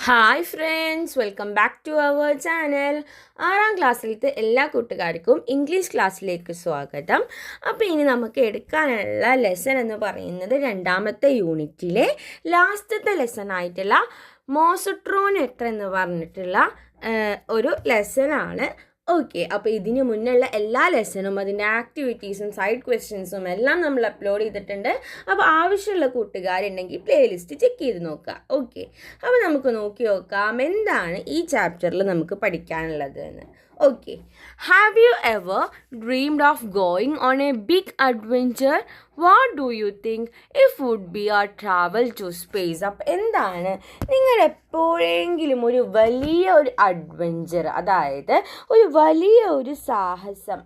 Hi friends, welcome back to our channel. 6ാം ക്ലാസ്സിലത്തെ എല്ലാ കൂട്ടുകാർക്കും ഇംഗ്ലീഷ് ക്ലാസ്സിലേക്ക് സ്വാഗതം. അപ്പോൾ ഇനി നമുക്ക് എടുക്കാനുള്ള ലെസൺ എന്ന് പറയുന്നത് 2ാമത്തെ യൂണിറ്റിലെ ലാസ്റ്റത്തെ ലെസൺ ആയിട്ടുള്ള മോസട്രോനെറ്റർ എന്ന് പറഞ്ഞിട്ടുള്ള ഒരു ലെസണാണ്. ഓക്കെ, അപ്പോൾ ഇതിന് മുന്നുള്ള എല്ലാ ലെസണും അതിൻ്റെ ആക്ടിവിറ്റീസും സൈഡ് ക്വസ്റ്റ്യൻസും എല്ലാം നമ്മൾ അപ്ലോഡ് ചെയ്തിട്ടുണ്ട്. അപ്പോൾ ആവശ്യമുള്ള കൂട്ടുകാരുണ്ടെങ്കിൽ പ്ലേലിസ്റ്റ് ചെക്ക് ചെയ്ത് നോക്കുക. ഓക്കെ, അപ്പോൾ നമുക്ക് നോക്കി നോക്കാം എന്താണ് ഈ ചാപ്റ്ററിൽ നമുക്ക് പഠിക്കാനുള്ളത് എന്ന്. Okay, have you ever dreamed of going on a big adventure? What do you think if would be are travel to space? അപ്പം എന്താണ് നിങ്ങൾ എപ്പോഴെങ്കിലും ഒരു വലിയ ഒരു അഡ്വെഞ്ചർ, അതായത് ഒരു വലിയ ഒരു സാഹസം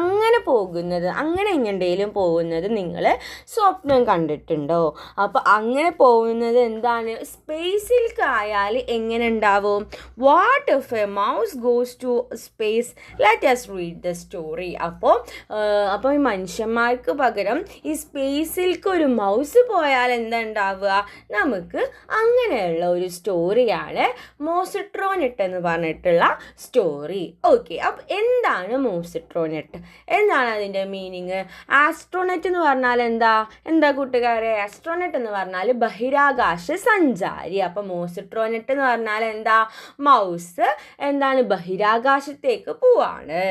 അങ്ങനെ പോകുന്നത്, അങ്ങനെ എങ്ങനെയും പോകുന്നത് നിങ്ങൾ സ്വപ്നം കണ്ടിട്ടുണ്ടോ? അപ്പോൾ അങ്ങനെ പോകുന്നത് എന്താണ്? സ്പേസിൽക്കായാൽ എങ്ങനെ ഉണ്ടാവും? What if a mouse goes to space? Let us read the story. അപ്പോൾ ഈ മനുഷ്യന്മാർക്ക് പകരം ഈ സ്പേസിലേക്ക് ഒരു മൗസ് പോയാൽ എന്താ ഉണ്ടാവുക? നമുക്ക് അങ്ങനെയുള്ള ഒരു സ്റ്റോറിയാണ് മോസട്രോനെറ്റ് എന്ന് പറഞ്ഞിട്ടുള്ള സ്റ്റോറി. ഓക്കെ, അപ്പോൾ എന്താണ് മോസട്രോനെറ്റ്? എന്താണ് അതിൻ്റെ മീനിങ്? ആസ്ട്രോനെറ്റ് എന്ന് പറഞ്ഞാൽ എന്താ കൂട്ടുകാരെ? ആസ്ട്രോനെറ്റ് എന്ന് പറഞ്ഞാൽ ബഹിരാകാശ സഞ്ചാരി. അപ്പോൾ മോസട്രോനെറ്റ് എന്ന് പറഞ്ഞാൽ എന്താ? മൗസ് എന്താണ്? ബഹിരാകാശത്തേക്ക് പോവാണ്.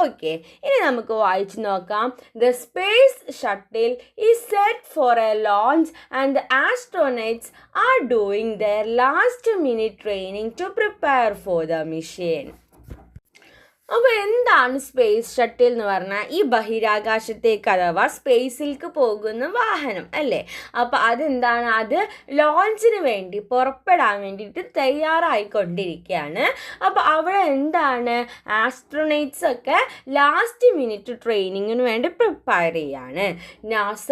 ഓക്കെ, ഇനി നമുക്ക് വായിച്ചു നോക്കാം. The space shuttle is set for a launch and the astronauts are doing their last minute training to prepare for the mission. അപ്പോൾ എന്താണ് സ്പേസ് ഷട്ടിൽ എന്ന് പറഞ്ഞാൽ? ഈ ബഹിരാകാശത്തേക്ക് അഥവാ സ്പേസിലേക്ക് പോകുന്ന വാഹനം അല്ലേ? അപ്പോൾ അതെന്താണ്? അത് ലോഞ്ചിന് വേണ്ടി പുറപ്പെടാൻ വേണ്ടിയിട്ട് തയ്യാറായിക്കൊണ്ടിരിക്കുകയാണ്. അപ്പോൾ അവിടെ എന്താണ്? ആസ്ട്രോനൈറ്റ്സ് ഒക്കെ ലാസ്റ്റ് മിനിറ്റ് ട്രെയിനിങ്ങിന് വേണ്ടി പ്രിപ്പയർ ചെയ്യാണ്. NASA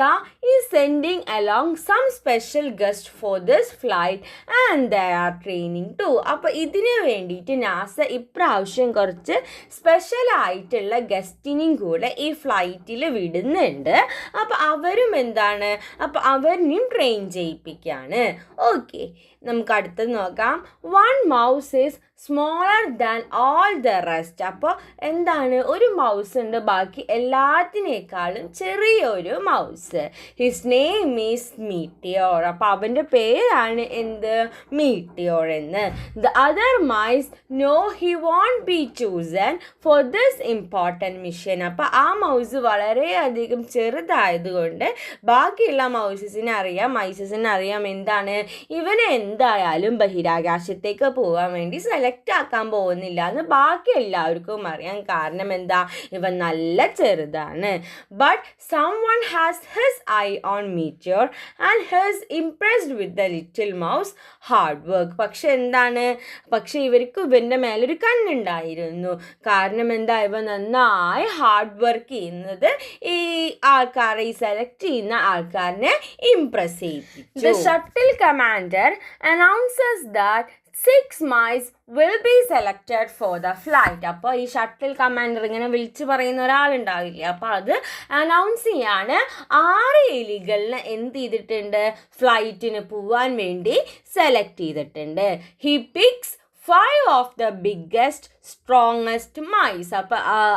is sending along some special guest for this flight and they are training too. അപ്പോൾ ഇതിന് വേണ്ടിയിട്ട് നാസ ഇപ്രാവശ്യം കുറച്ച് സ്പെഷ്യലായിട്ടുള്ള ഗസ്റ്റിനെയും കൂടെ ഈ ഫ്ലൈറ്റിൽ വിടുന്നുണ്ട്. അപ്പോൾ അവരും എന്താണ്? അപ്പോൾ അവരിനെയും ട്രെയിൻ ചെയ്യിപ്പിക്കുകയാണ്. ഓക്കെ, നമുക്ക് അടുത്തത് നോക്കാം. One mouse is smaller than all the rest. അപ്പോൾ എന്താണ്? ഒരു മൗസ് ഉണ്ട് ബാക്കി എല്ലാത്തിനേക്കാളും ചെറിയൊരു mouse. His name is Meteor. അപ്പോൾ അവൻ്റെ പേരാണ് എന്ത്? മീറ്റിയോർ എന്ന്. The other mice know he won't be chosen for this important mission. അപ്പോൾ ആ മൗസ് വളരെയധികം ചെറുതായതുകൊണ്ട് ബാക്കിയുള്ള മൈസസിന് അറിയാം എന്താണ്? ഇവനെ എന്തായാലും ബഹിരാകാശത്തേക്ക് പോകാൻ വേണ്ടി സെലക്ട് ആക്കാൻ പോകുന്നില്ല എന്ന് ബാക്കി എല്ലാവർക്കും അറിയാം. കാരണം എന്താ? ഇവൻ നല്ല ചെറുതാണ്. But someone has his eye on Meteor and his impressed with the little mouse hard work. പക്ഷെ ഇവർക്ക് ഇവൻ്റെ മേലൊരു കണ്ണുണ്ടായിരുന്നു. കാരണം എന്താ? ഇവ നന്നായി ഹാർഡ് വർക്ക് ചെയ്യുന്നത് ഈ ആൾക്കാരെ, ഈ സെലക്ട് ചെയ്യുന്ന ആൾക്കാരനെ ഇംപ്രസ് ചെയ്യിപ്പിച്ചു. The shuttle commander announces that 6 mice will be selected for the flight. അപ്പോൾ ഈ ഷട്ടിൽ കമാൻഡർ ഇങ്ങനെ വിളിച്ച് പറയുന്ന ഒരാളുണ്ടാവില്ലേ? അപ്പോൾ അത് അനൗൺസ് ചെയ്യാണ് 6 എലികളിനെ എന്ത് ചെയ്തിട്ടുണ്ട്? ഫ്ലൈറ്റിന് പോവാൻ വേണ്ടി സെലക്ട് ചെയ്തിട്ടുണ്ട്. He picks 5 of the biggest strongest mice.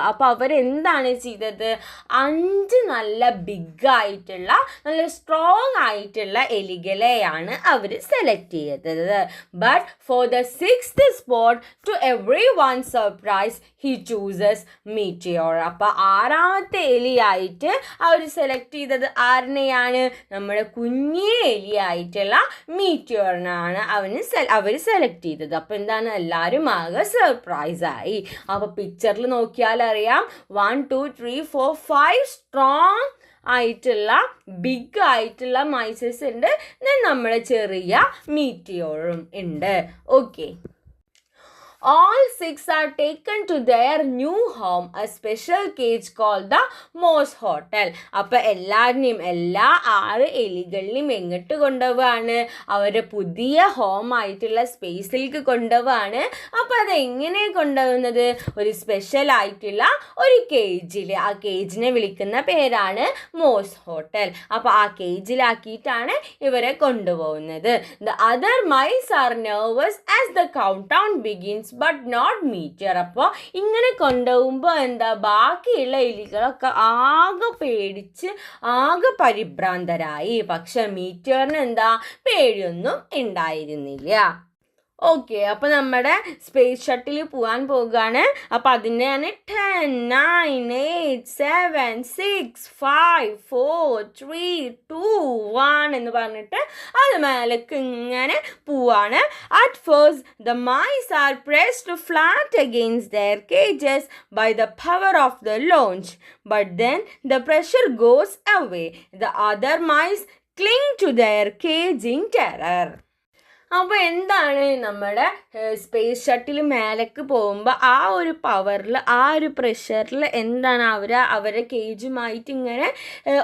അപ്പോൾ അവരെന്താണ് ചെയ്തത്? 5 നല്ല ബിഗ്ഗായിട്ടുള്ള നല്ല സ്ട്രോങ് ആയിട്ടുള്ള എലികളെയാണ് അവർ സെലക്ട് ചെയ്തത്. But for the 6th spot to everyone surprise he chooses Meteor. അപ്പോൾ 6ാമത്തെ എലിയായിട്ട് അവർ സെലക്ട് ചെയ്തത് ആരിനെയാണ്? നമ്മുടെ കുഞ്ഞേ എലിയായിട്ടുള്ള മീറ്റിയോറിനാണ് അവർ സെലക്ട് ചെയ്തത്. അപ്പോൾ എന്താണ്? എല്ലാവരും ആകെ സർപ്രൈസ് ആയി. അപ്പോൾ പിക്ചറിൽ നോക്കിയാൽ അറിയാം 1 2 3 4 5 സ്ട്രോങ് ആയിട്ടുള്ള ബിഗ് ആയിട്ടുള്ള മൈസസ് ഉണ്ട്. നമ്മുടെ ചെറിയ മീറ്റിയോറും ഉണ്ട്. Okay, all 6 are taken to their new home, a special cage called the Moss Hotel. അപ്പോൾ എല്ലാവരെയും എല്ലാ 6 എലികളിലും എങ്ങോട്ട് കൊണ്ടുപോവാണ്? അവരുടെ പുതിയ ഹോം ആയിട്ടുള്ള സ്പേസിലേക്ക് കൊണ്ടുപോവാണ്. അപ്പോൾ അതെങ്ങനെ കൊണ്ടുപോകുന്നത്? ഒരു സ്പെഷ്യൽ ആയിട്ടുള്ള ഒരു കേജിൽ. ആ കേജിനെ വിളിക്കുന്ന പേരാണ് മോസ് ഹോട്ടൽ. അപ്പോൾ ആ കേജിലാക്കിയിട്ടാണ് ഇവരെ കൊണ്ടുപോകുന്നത്. The other mice are nervous as the countdown begins but not Meteor. അപ്പോൾ ഇങ്ങനെ കൊണ്ടുപോകുമ്പോൾ എന്താ, ബാക്കിയുള്ള എലികളൊക്കെ ആകെ പേടിച്ച് ആകെ പരിഭ്രാന്തരായി. പക്ഷെ മീറ്റിയറിന് എന്താ, പേടിയൊന്നും ഉണ്ടായിരുന്നില്ല. ഓക്കെ, അപ്പോൾ നമ്മുടെ സ്പേസ് ഷട്ടിൽ പോകാൻ പോകുകയാണ്. അപ്പോൾ അതിനെയാണ് 10, 9, 8, 7, 6, 5, 4, 3, 2, 1 എന്ന് പറഞ്ഞിട്ട് അത് മേലേക്ക് ഇങ്ങനെ പോവാണ്. At first the mice are pressed flat against their cages by the power of the launch, but then the pressure goes away. The other mice cling to their cage in terror. അപ്പോൾ എന്താണ്, നമ്മുടെ space shuttle മേലേക്ക് പോകുമ്പോൾ ആ ഒരു പവറിൽ, ആ ഒരു പ്രഷറിൽ എന്താണ്, അവരെ കേജുമായിട്ട് ഇങ്ങനെ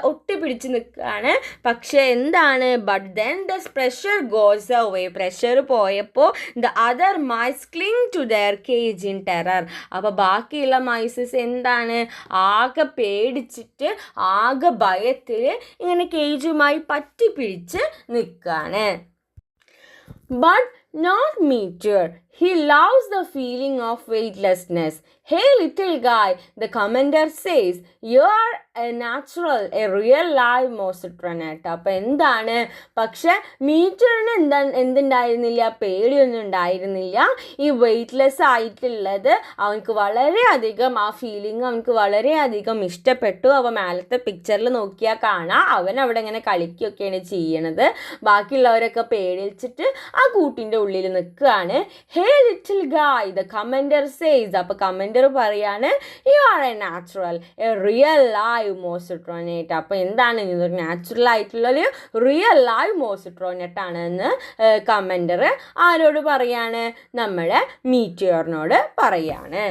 ഒട്ടിപ്പിടിച്ച് നിൽക്കുകയാണ്. പക്ഷെ എന്താണ്, but then the pressure goes away. Pressure പോയപ്പോൾ the other mice cling to their cage in terror. അപ്പോൾ ബാക്കിയുള്ള മൈസസ് എന്താണ്, ആകെ പേടിച്ചിട്ട് ആകെ ഭയത്തിൽ ഇങ്ങനെ കേജുമായി പറ്റിപ്പിടിച്ച് നിൽക്കുകയാണ്. But not Meteor. He loves the feeling of weightlessness. Hey little guy, the commander says, you're a natural, a real live Mosotronette. അപ്പോൾ എന്താണ്, പക്ഷെ മീറ്ററിന് എന്തുണ്ടായിരുന്നില്ല, പേടിയൊന്നും ഉണ്ടായിരുന്നില്ല. ഈ വെയ്റ്റ്ലെസ് ആയിട്ടുള്ളത് അവനക്ക് വളരെയധികം, ആ ഫീലിംഗ് അവനക്ക് വളരെയധികം ഇഷ്ടപ്പെട്ടു. അപ്പോൾ മേലത്തെ പിക്ചറിൽ നോക്കിയാൽ കാണാം, അവൻ അവിടെ ഇങ്ങനെ കളിക്കുകയൊക്കെയാണ് ചെയ്യണത്. ബാക്കിയുള്ളവരൊക്കെ പേടിച്ചിട്ട് ആ കൂട്ടിൻ്റെ ഉള്ളിൽ നിൽക്കുകയാണ്. Hey little guy, the commander says. അപ്പോൾ കമൻഡർ പറയാണ്, you are a natural, a real live mousetronaut. അപ്പോൾ എന്താണ്, ഇതൊരു നാച്ചുറൽ ആയിട്ടുള്ളൊരു റിയൽ ലൈവ് മോസിട്രോണേറ്റ് ആണ് എന്ന് കമൻഡർ ആരോട് പറയാണ്? നമ്മുടെ മീറ്റിയോറിനോട് പറയാണ്.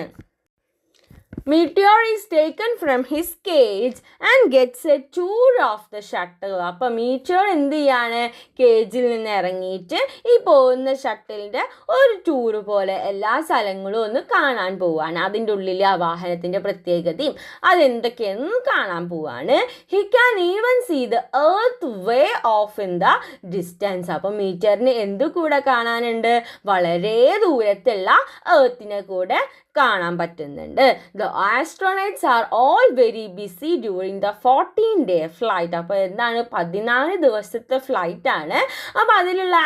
Meteor is taken from his cage and gets a tour of the shuttle. അപ്പോൾ മീറ്റിയോർ എന്ത് ചെയ്യാണ്, കേജിൽ നിന്ന് ഇറങ്ങിയിട്ട് ഈ പോകുന്ന ഷട്ടിലിൻ്റെ ഒരു ടൂറ് പോലെ എല്ലാ സ്ഥലങ്ങളും ഒന്ന് കാണാൻ പോവാണ്. അതിൻ്റെ ഉള്ളിൽ ആ വാഹനത്തിൻ്റെ പ്രത്യേകതയും അതെന്തൊക്കെയെന്ന് കാണാൻ പോവാണ്. He can even see the earth way off in the distance. അപ്പോൾ മീറ്റിയറിന് എന്ത് കൂടെ കാണാനുണ്ട്? വളരെ ദൂരത്തുള്ള എർത്തിനെ കൂടെ കാണാൻ പറ്റുന്നുണ്ട്. The astronauts are all very busy during the 14-day flight. അപ്പോൾ എന്താണ്, 14 ദിവസത്തെ ഫ്ലൈറ്റ് ആണ്. അപ്പോൾ അതിലുള്ള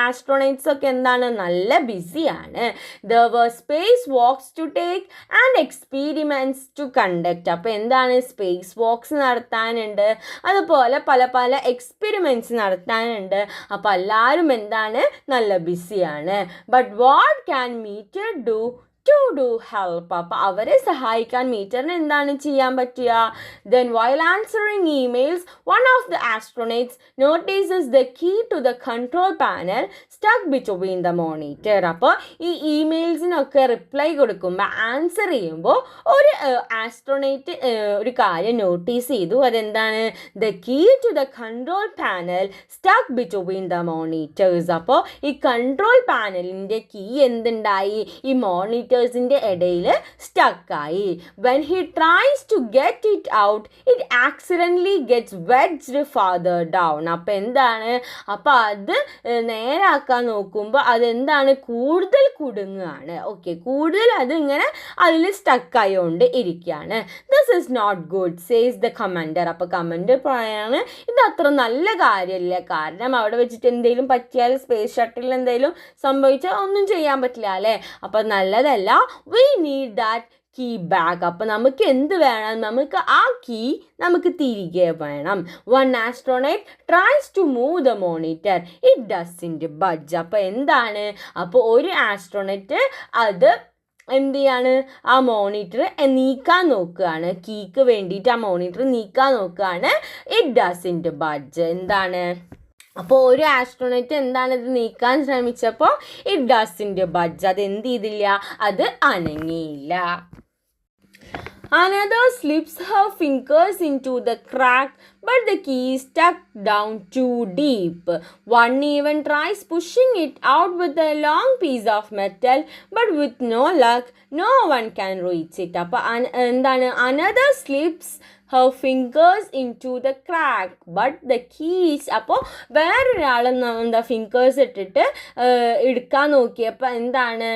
ആസ്ട്രോനൈറ്റ്സ് ഒക്കെ എന്താണ്, നല്ല ബിസിയാണ്. There are space walks to take and experiments to conduct. അപ്പോൾ എന്താണ്, സ്പേസ് വാക്സ് നടത്താനുണ്ട്, അതുപോലെ പല പല എക്സ്പെരിമെൻറ്റ്സ് നടത്താനുണ്ട്. അപ്പോൾ എല്ലാവരും എന്താണ്, നല്ല ബിസിയാണ്. But what can Meteor do to do help? അപ്പോൾ അവരെ സഹായിക്കാൻ മീറ്ററിന് എന്താണ് ചെയ്യാൻ പറ്റുക? Then while answering emails, one of the astronauts notices the key to the control panel stuck between the monitor. അപ്പോൾ ഈ ഇമെയിൽസിനൊക്കെ റിപ്ലൈ കൊടുക്കുമ്പോൾ, ആൻസർ ചെയ്യുമ്പോൾ ഒരു ആസ്ട്രോനേറ്റ് ഒരു കാര്യം നോട്ടീസ് ചെയ്തു. അതെന്താണ്, the key to the control panel stuck between the monitors. അപ്പോൾ ഈ കൺട്രോൾ പാനലിൻ്റെ കീ എന്തുണ്ടായി, ഈ മോണിറ്റർ ന്റെ ഇടയിൽ സ്റ്റക്കായി. When he tries to get it out, it accidentally gets wedged further down. അപ്പോൾ എന്താണ്, അപ്പോൾ അത് നേരാക്കാൻ നോക്കുമ്പോൾ അതെന്താണ്, കൂടുതൽ കുടുങ്ങുകയാണ്. ഓക്കെ, കൂടുതൽ അതിങ്ങനെ അതിൽ സ്റ്റക്കായോണ്ട് ഇരിക്കുകയാണ്. This is not good says the commander. അപ്പോൾ കമൻഡർ പറയാണ്, ഇത് അത്ര നല്ല കാര്യമില്ല, കാരണം അവിടെ വെച്ചിട്ട് എന്തെങ്കിലും പറ്റിയാൽ, സ്പേസ് ഷട്ടിൽ എന്തെങ്കിലും സംഭവിച്ചാൽ ഒന്നും ചെയ്യാൻ പറ്റില്ല അല്ലേ. അപ്പോൾ നല്ലതല്ല. We need that key back. അപ്പോൾ നമുക്ക് എന്ത് വേണം, നമുക്ക് ആ കീ നമുക്ക് തിരികെ വേണം. One astronaut tries to move the monitor. It doesn't budge. അപ്പോൾ എന്താണ്, അപ്പോൾ ഒരു ആസ്ട്രോണറ്റ് അത് എന്ത് ചെയ്യാണ്, ആ മോണിറ്റർ നീക്കാൻ നോക്കുകയാണ്, കീക്ക് വേണ്ടിയിട്ട് ആ മോണിറ്റർ നീക്കാൻ നോക്കുകയാണ്. It doesn't budge. എന്താണ്, അപ്പോൾ ഒരു ആസ്ട്രോണറ്റ് എന്താണ് ഇത് നീക്കാൻ ശ്രമിച്ചപ്പോൾ ഇറ്റ് ഡസിൻ്റെ ബഡ്ജ്, അത് എന്ത് ചെയ്തില്ല, അത് അനങ്ങിയില്ല. Another slips her fingers into the crack, but the key is stuck down too deep. One even tries pushing it out with a long piece of metal, but with no luck, no one can reach it. അപ്പോൾ എന്താണ്, another slips her fingers into the crack, but the keys. അപ്പോൾ വേറൊരാൾ എന്താ fingers ഇട്ടിട്ട് എടുക്കാൻ നോക്കിയപ്പോൾ എന്താണ്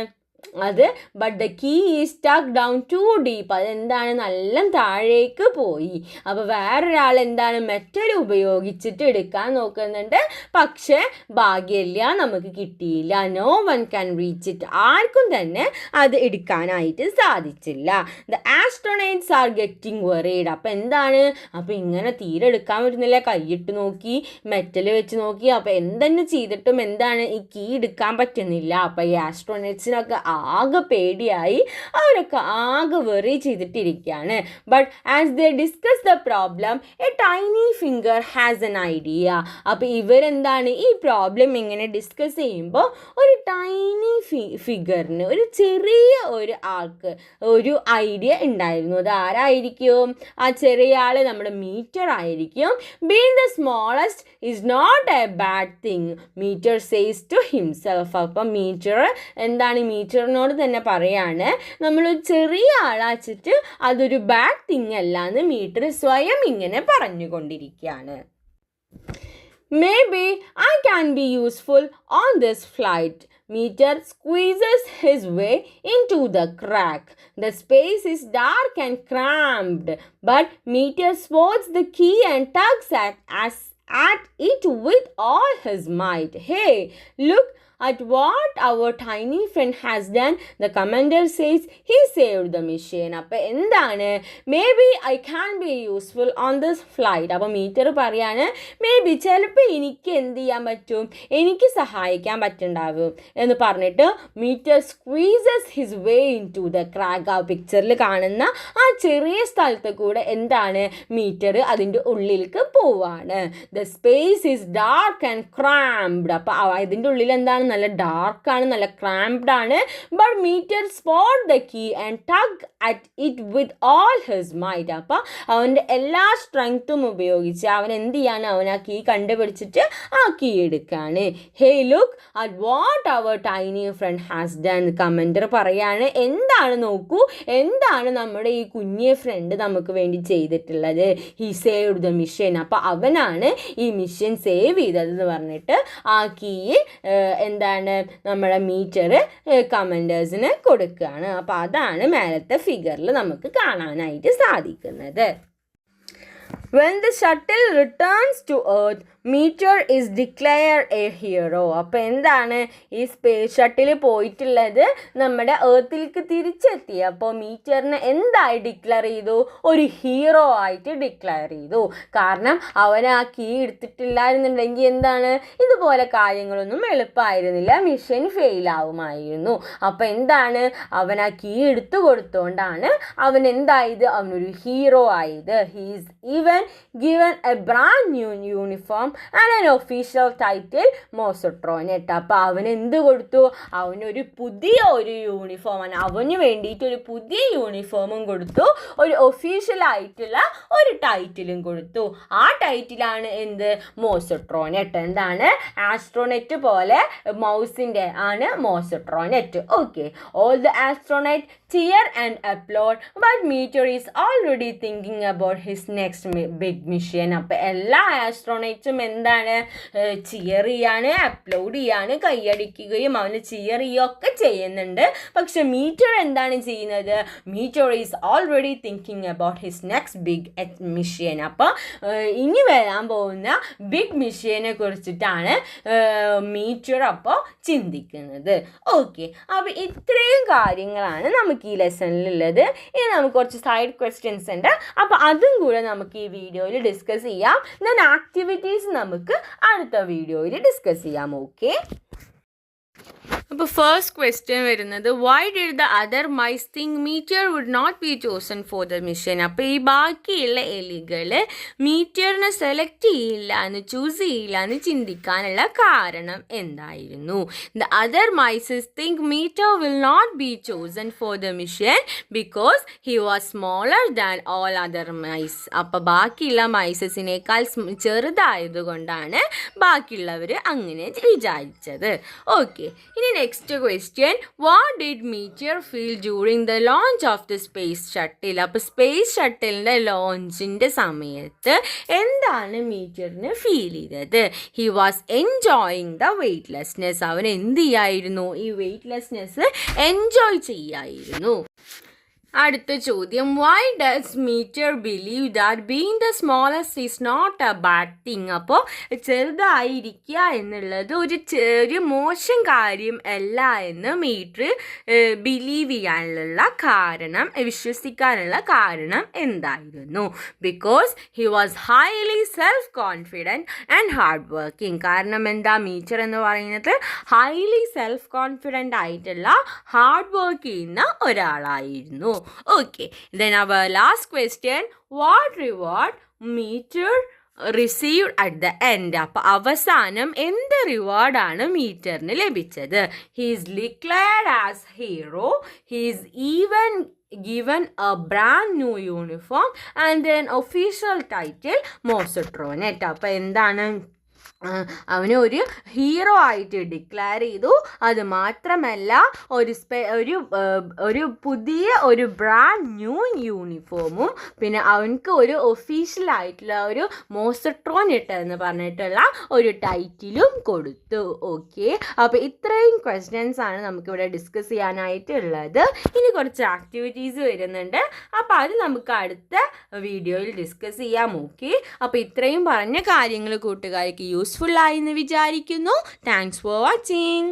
അത്, but the key is stuck down too deep, അതെന്താണ് നല്ല താഴേക്ക് പോയി. അപ്പോൾ വേറൊരാൾ എന്താണ് മെറ്റൽ ഉപയോഗിച്ചിട്ട് എടുക്കാൻ നോക്കുന്നുണ്ട്, പക്ഷേ ഭാഗ്യമില്ല, നമുക്ക് കിട്ടിയില്ല. No one can reach it, ആർക്കും തന്നെ അത് എടുക്കാനായിട്ട് സാധിച്ചില്ല. The astronauts are getting worried. അപ്പോൾ എന്താണ്, അപ്പോൾ ഇങ്ങനെ തീരെ എടുക്കാൻ പറ്റുന്നില്ല, കൈയിട്ട് നോക്കി, മെറ്റൽ വെച്ച് നോക്കി, അപ്പോൾ എന്തെന്നെ ചെയ്തിട്ടും എന്താണ് ഈ കീ എടുക്കാൻ പറ്റുന്നില്ല. അപ്പോൾ ഈ ആസ്ട്രോണൈറ്റ്സിനൊക്കെ ആകെ പേടിയായി, അവരൊക്കെ ആകെ വെറി ചെയ്തിട്ടിരിക്കുകയാണ്. But as they discuss the problem a tiny finger has an idea. അപ്പോൾ ഇവരെന്താണ് ഈ പ്രോബ്ലം ഇങ്ങനെ ഡിസ്കസ് ചെയ്യുമ്പോൾ ഒരു ടൈനി ഫിഗറിന്, ഒരു ചെറിയ ഒരു ആൾക്ക് ഒരു ഐഡിയ ഉണ്ടായിരുന്നു. അത് ആരായിരിക്കും, ആ ചെറിയ ആൾ നമ്മുടെ മീറ്റർ ആയിരിക്കും. Being the smallest is not a bad thing, Meteor says to himself. അപ്പം മീറ്റർ എന്താണ്, മീറ്ററിനോട് തന്നെ പറയാണ്, നമ്മളൊരു ചെറിയ ആളാച്ചിട്ട് അതൊരു ബാഡ് തിങ് അല്ല എന്ന് മീറ്റർ സ്വയം ഇങ്ങനെ പറഞ്ഞുകൊണ്ടിരിക്കുകയാണ്. Maybe I can be useful on this flight. Meter squeezes his way into the crack. The space is dark and cramped, but Meter spots the key and tugs at it with all his might. Hey, look at what our tiny friend has done, the commander says. He saved the mission. അപ്പോൾ എന്താണ്, may be I can be useful on this flight. അപ്പോൾ metre പറയാണ്, may be ചിലപ്പോൾ എനിക്ക് എന്ത് ചെയ്യാൻ പറ്റും, എനിക്ക് സഹായിക്കാൻ പറ്റുണ്ടാവും എന്ന് പറഞ്ഞിട്ട് Meteor squeezes his way into the crack. ആ പിക്ചറിൽ കാണുന്ന ആ ചെറിയ സ്ഥലത്ത് കൂടെ എന്താണ്, മീറ്റർ അതിൻ്റെ ഉള്ളിലേക്ക് പോവാണ്. The space is dark and cramped. അപ്പോൾ ഇതിൻ്റെ ഉള്ളിൽ എന്താണ്, നല്ല ഡാർക്കാണ്, നല്ല ക്രാംപ്ഡ് ആണ്. But Meteor spot the key and tug at it with all his might. അപ്പോൾ അവൻ്റെ എല്ലാ സ്ട്രെങ്ത്തും ഉപയോഗിച്ച് അവൻ എന്ത് ചെയ്യാണ്, അവൻ ആ കീ കണ്ടുപിടിച്ചിട്ട് ആ കീ എടുക്കുകയാണ്. Hey look at what our tiny friend has done. Commander പറയാണ്, എന്താണ് നോക്കൂ, എന്താണ് നമ്മുടെ ഈ കുഞ്ഞെ ഫ്രണ്ട് നമുക്ക് വേണ്ടി ചെയ്തിട്ടുള്ളത്. He saved the mission. അപ്പോൾ അവനാണ് ഈ മിഷൻ സേവ് ചെയ്തതെന്ന് പറഞ്ഞിട്ട് ആ കീ എന്താണ് നമ്മുടെ മീറ്റർ കമൻറ്റേഴ്സിന് കൊടുക്കുകയാണ്. അപ്പോൾ അതാണ് മേലത്തെ ഫിഗറിൽ നമുക്ക് കാണാനായിട്ട് സാധിക്കുന്നത്. When the shuttle returns to Earth, Meteor is declared a hero. അപ്പോൾ എന്താണ്, ഈ സ്പേസ് ഷട്ടിൽ പോയിട്ടുള്ളത് നമ്മുടെ എർത്തിലേക്ക് തിരിച്ചെത്തി. അപ്പോൾ മീറ്ററിനെ എന്തായി ഡിക്ലെയർ ചെയ്തു, ഒരു ഹീറോ ആയിട്ട് ഡിക്ലെയർ ചെയ്തു. കാരണം അവൻ ആ കീ എടുത്തിട്ടില്ലായിരുന്നുണ്ടെങ്കിൽ എന്താണ്, ഇതുപോലെ കാര്യങ്ങളൊന്നും എളുപ്പമായിരുന്നില്ല, മിഷൻ ഫെയിലാവുമായിരുന്നു. അപ്പോൾ എന്താണ്, അവൻ ആ കീ എടുത്തു കൊടുത്തുകൊണ്ടാണ് അവൻ എന്തായത്, അവനൊരു ഹീറോ ആയത്. He's even given a brand new uniform and an official title മോസോട്രോനെറ്റ്. അപ്പോൾ അവൻ എന്ത് കൊടുത്തു, അവനൊരു പുതിയ ഒരു യൂണിഫോം, അവന് വേണ്ടിയിട്ട് ഒരു പുതിയ യൂണിഫോമും കൊടുത്തു, ഒരു ഒഫീഷ്യലായിട്ടുള്ള ഒരു ടൈറ്റിലും കൊടുത്തു. ആ ടൈറ്റിലാണ് എന്ത്, മോസോട്രോനെറ്റ്. എന്താണ്, ആസ്ട്രോനെറ്റ് പോലെ മൗസിൻ്റെ ആണ് mousetronaut. Okay, all the astronauts cheer and applaud, but Meteor is already thinking about his next big mission. അപ്പോൾ എല്ലാ ആസ്ട്രോണൈറ്റ്സും എന്താണ്, ചിയർ ചെയ്യാണ്, അപ്ലോഡ് ചെയ്യാണ്, കൈയടിക്കുകയും അവന് ചിയർ ചെയ്യുകയൊക്കെ ചെയ്യുന്നുണ്ട്. പക്ഷെ മീറ്റർ എന്താണ് ചെയ്യുന്നത്, Meteor is already thinking about his next big mission. അപ്പോൾ ഇനി വരാൻ പോകുന്ന ബിഗ് മിഷനെ കുറിച്ചിട്ടാണ് മീറ്റർ അപ്പോൾ ചിന്തിക്കുന്നത്. ഓക്കെ, അപ്പോൾ ഇത്രയും കാര്യങ്ങളാണ് നമുക്ക് ഈ ലെസണിലുള്ളത്. ഇനി നമുക്ക് കുറച്ച് സൈഡ് ക്വസ്റ്റ്യൻസ് ഉണ്ട്, അപ്പോൾ അതും കൂടെ നമുക്ക് ഈ വീഡിയോയിൽ ഡിസ്കസ് ചെയ്യാം. ദെൻ ആക്ടിവിറ്റീസ് നമുക്ക് അടുത്ത വീഡിയോയിൽ ഡിസ്കസ് ചെയ്യാം. ഓക്കെ, അപ്പോൾ ഫസ്റ്റ് ക്വസ്റ്റ്യൻ വരുന്നത് why did the other mice think Meteor would not be chosen for the mission. അപ്പോൾ ഈ ബാക്കിയുള്ള എലികൾ മീറ്റിയറിനെ സെലക്ട് ചെയ്യില്ല എന്ന് ചൂസ് ചെയ്യില്ല എന്ന് ചിന്തിക്കാനുള്ള കാരണം എന്തായിരുന്നു? The other mices think Meteor will not be chosen for the mission because he was smaller than all other mice. അപ്പോൾ ബാക്കിയുള്ള മൈസസിനേക്കാൾ ചെറുതായതുകൊണ്ടാണ് ബാക്കിയുള്ളവർ അങ്ങനെ വിചാരിച്ചത്. ഓക്കെ, ഇനി next question what did Meteor feel during the launch of the space shuttle. അപ്പോൾ space ഷട്ടിലിൻ്റെ ലോഞ്ചിൻ്റെ സമയത്ത് എന്താണ് മീറ്റിയറിന് ഫീൽ ചെയ്തത്? He was enjoying the weightlessness. അവൻ എന്ത് ചെയ്യായിരുന്നു? ഈ വെയ്റ്റ്ലെസ്നെസ് എൻജോയ് ചെയ്യായിരുന്നു. അടുത്ത ചോദ്യം why does Meteor believe that being the smallest is not a bad thing. അപ്പോൾ ചെറുതായിരിക്കുക എന്നുള്ളത് ഒരു മോശം കാര്യം അല്ല എന്ന് മീറ്റർ ബിലീവ് ചെയ്യാനുള്ള കാരണം, വിശ്വസിക്കാനുള്ള കാരണം എന്തായിരുന്നു? Because he was highly self confident and hard working. കാരണം എന്താ? മീറ്റർ എന്ന് പറയുന്നത് ഹൈലി സെൽഫ് കോൺഫിഡൻ്റ് ആയിട്ടുള്ള ഹാർഡ് വർക്ക് ചെയ്യുന്ന ഒരാളായിരുന്നു. Okay, then our last question, what reward Meteor received at the end? അപ്പോൾ അവസാനം എന്ത് റിവാർഡാണ് മീറ്ററിന് ലഭിച്ചത്? He is declared as hero. He is even given a brand new uniform and an official title Mosotronette. അപ്പോൾ എന്താണ്? അവനെ ഒരു ഹീറോ ആയിട്ട് ഡിക്ലെയർ ചെയ്തു. അത് മാത്രമല്ല ഒരു പുതിയ ഒരു ബ്രാൻഡ് ന്യൂ യൂണിഫോമും പിന്നെ അവനക്ക് ഒരു ഒഫീഷ്യലായിട്ടുള്ള ഒരു മോസട്രോനെറ്റ് എന്ന് പറഞ്ഞിട്ടുള്ള ഒരു ടൈറ്റിലും കൊടുത്തു. ഓക്കെ, അപ്പോൾ ഇത്രയും ക്വസ്റ്റ്യൻസ് ആണ് നമുക്കിവിടെ ഡിസ്കസ് ചെയ്യാനായിട്ടുള്ളത്. ഇനി കുറച്ച് ആക്ടിവിറ്റീസ് വരുന്നുണ്ട്, അപ്പോൾ അത് നമുക്ക് അടുത്ത വീഡിയോയിൽ ഡിസ്കസ് ചെയ്യാം. ഓക്കെ, അപ്പോൾ ഇത്രയും പറഞ്ഞ കാര്യങ്ങൾ കൂട്ടുകാർക്ക് യൂസ്ഫുൾ ആയി എന്ന് വിചാരിക്കുന്നു. Thanks for watching.